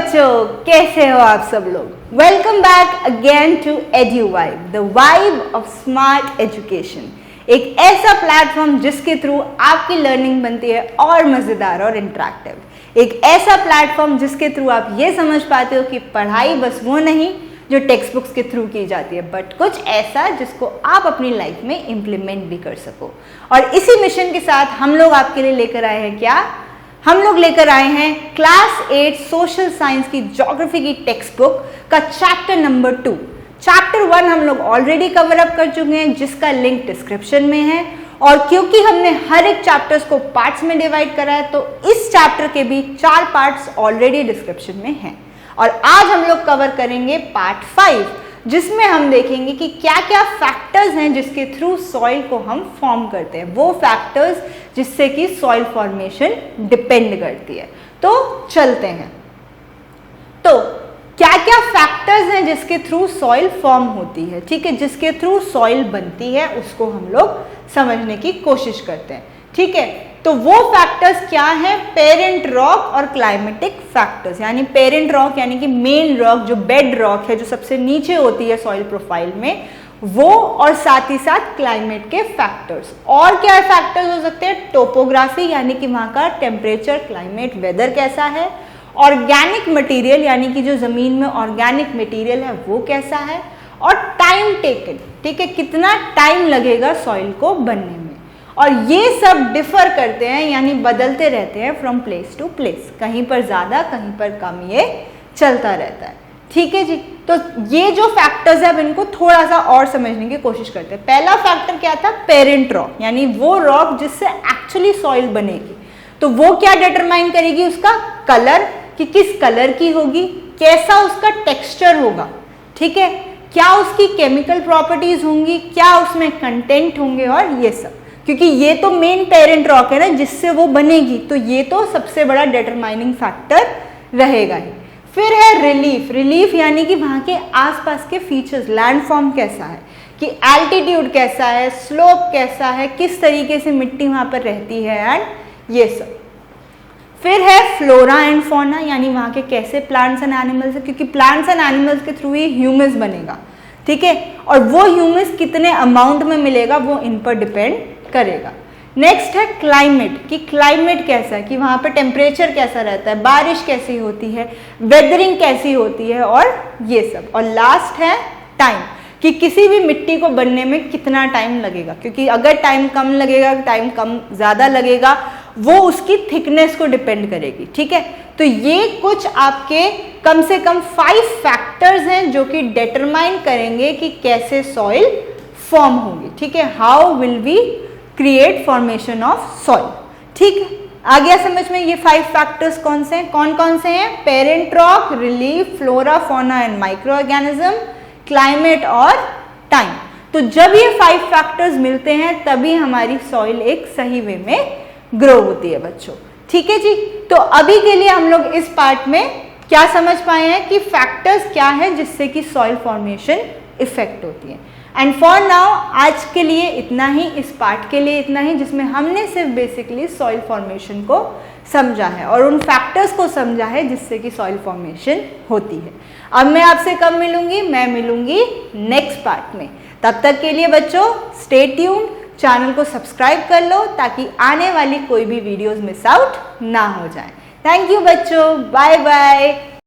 बच्चों, कैसे हो आप सब लोग। Welcome back again to EduVibe, the vibe of smart education. एक ऐसा प्लेटफॉर्म जिसके थ्रू आपकी लर्निंग बनती है और मज़ेदार और इंटरेक्टिव। एक ऐसा प्लेटफॉर्म जिसके थ्रू आप ये समझ पाते हो कि पढ़ाई बस वो नहीं जो टेक्स्ट बुक्स के थ्रू की जाती है, बट कुछ ऐसा जिसको आप अपनी लाइफ में इम्प्लीमेंट भी कर सको। और इसी मिशन के साथ हम लोग आपके लिए लेकर आए हैं क्या? हम लोग लेकर आए हैं क्लास 8 सोशल साइंस की ज्योग्राफी की टेक्स्ट बुक का चैप्टर नंबर 2। चैप्टर 1 हम लोग ऑलरेडी कवर अप कर चुके हैं, जिसका लिंक डिस्क्रिप्शन में है। और क्योंकि हमने हर एक चैप्टर्स को पार्ट्स में डिवाइड करा है, तो इस चैप्टर के भी 4 पार्ट्स ऑलरेडी डिस्क्रिप्शन में हैं। और आज हम लोग कवर करेंगे पार्ट 5, जिसमें हम देखेंगे कि क्या क्या फैक्टर्स हैं जिसके थ्रू सॉइल को हम फॉर्म करते हैं, वो फैक्टर्स जिससे कि सॉइल फॉर्मेशन डिपेंड करती है। तो चलते हैं। तो क्या क्या फैक्टर्स हैं जिसके थ्रू सॉइल फॉर्म होती है, ठीक है, जिसके थ्रू सॉइल बनती है, उसको हम लोग समझने की कोशिश करते हैं। ठीक है, तो वो फैक्टर्स क्या है? पेरेंट रॉक और क्लाइमेटिक फैक्टर्स। यानी पेरेंट रॉक यानी कि मेन रॉक, जो बेड रॉक है, जो सबसे नीचे होती है सॉइल प्रोफाइल में, वो, और साथ ही साथ क्लाइमेट के फैक्टर्स। और क्या फैक्टर्स हो सकते हैं? टोपोग्राफी यानी कि वहाँ का टेम्परेचर, क्लाइमेट, वेदर कैसा है। ऑर्गेनिक मटेरियल यानी कि जो जमीन में ऑर्गेनिक मटेरियल है वो कैसा है। और टाइम टेकन, ठीक है, कितना टाइम लगेगा सॉइल को बनने में। और ये सब डिफर करते हैं यानी बदलते रहते हैं फ्रॉम प्लेस टू प्लेस, कहीं पर ज़्यादा कहीं पर कम, ये चलता रहता है। ठीक है जी, तो ये जो फैक्टर्स है अब इनको थोड़ा सा और समझने की कोशिश करते हैं। पहला फैक्टर क्या था? पेरेंट रॉक, यानी वो रॉक जिससे एक्चुअली सॉइल बनेगी। तो वो क्या डिटरमाइन करेगी? उसका कलर, कि किस कलर की होगी, कैसा उसका टेक्सचर होगा, ठीक है, क्या उसकी केमिकल प्रॉपर्टीज होंगी, क्या उसमें कंटेंट होंगे, और ये सब। क्योंकि ये तो मेन पेरेंट रॉक है ना जिससे वो बनेगी, तो ये तो सबसे बड़ा डिटरमाइनिंग फैक्टर रहेगा ही। फिर है रिलीफ। रिलीफ यानी कि वहाँ के आसपास के फीचर्स, लैंडफॉर्म कैसा है, कि एल्टीट्यूड कैसा है, स्लोप कैसा है, किस तरीके से मिट्टी वहाँ पर रहती है, एंड ये सब। फिर है फ्लोरा एंड फौना, यानी वहाँ के कैसे प्लांट्स एंड एनिमल्स है, क्योंकि प्लांट्स एंड एनिमल्स के थ्रू ही ह्यूमस बनेगा, ठीक है, और वो ह्यूमस कितने अमाउंट में मिलेगा वो इन पर डिपेंड करेगा। नेक्स्ट है क्लाइमेट, कि क्लाइमेट कैसा है, कि वहाँ पे टेम्परेचर कैसा रहता है, बारिश कैसी होती है, वेदरिंग कैसी होती है, और ये सब। और लास्ट है टाइम, कि किसी भी मिट्टी को बनने में कितना टाइम लगेगा, क्योंकि अगर टाइम कम लगेगा, टाइम कम ज़्यादा लगेगा, वो उसकी थिकनेस को डिपेंड करेगी। ठीक है, तो ये कुछ आपके कम से कम 5 फैक्टर्स हैं जो कि डिटरमाइन करेंगे कि कैसे सॉइल फॉर्म होगी। ठीक है, how will we create formation of soil. ठीक है, आ गया समझ में? ये 5 फैक्टर्स कौन से हैं? कौन कौन से हैं? Parent rock, relief, flora, fauna and micro organism, climate और टाइम। तो जब ये 5 फैक्टर्स मिलते हैं तभी हमारी सॉइल एक सही वे में ग्रो होती है बच्चों। ठीक है जी, तो अभी के लिए हम लोग इस पार्ट में क्या समझ पाए हैं कि फैक्टर्स क्या है जिससे कि सॉइल फॉर्मेशन इफेक्ट होती है। एंड फॉर नाउ आज के लिए इतना ही, इस पार्ट के लिए इतना ही, जिसमें हमने सिर्फ बेसिकली सॉइल फॉर्मेशन को समझा है और उन फैक्टर्स को समझा है जिससे कि सॉइल फॉर्मेशन होती है। अब मैं आपसे कब मिलूंगी? मैं मिलूंगी नेक्स्ट पार्ट में। तब तक के लिए बच्चों स्टे ट्यून्ड, चैनल को सब्सक्राइब कर लो ताकि आने वाली कोई भी वीडियोस मिस आउट ना हो जाए। थैंक यू बच्चों, बाय बाय।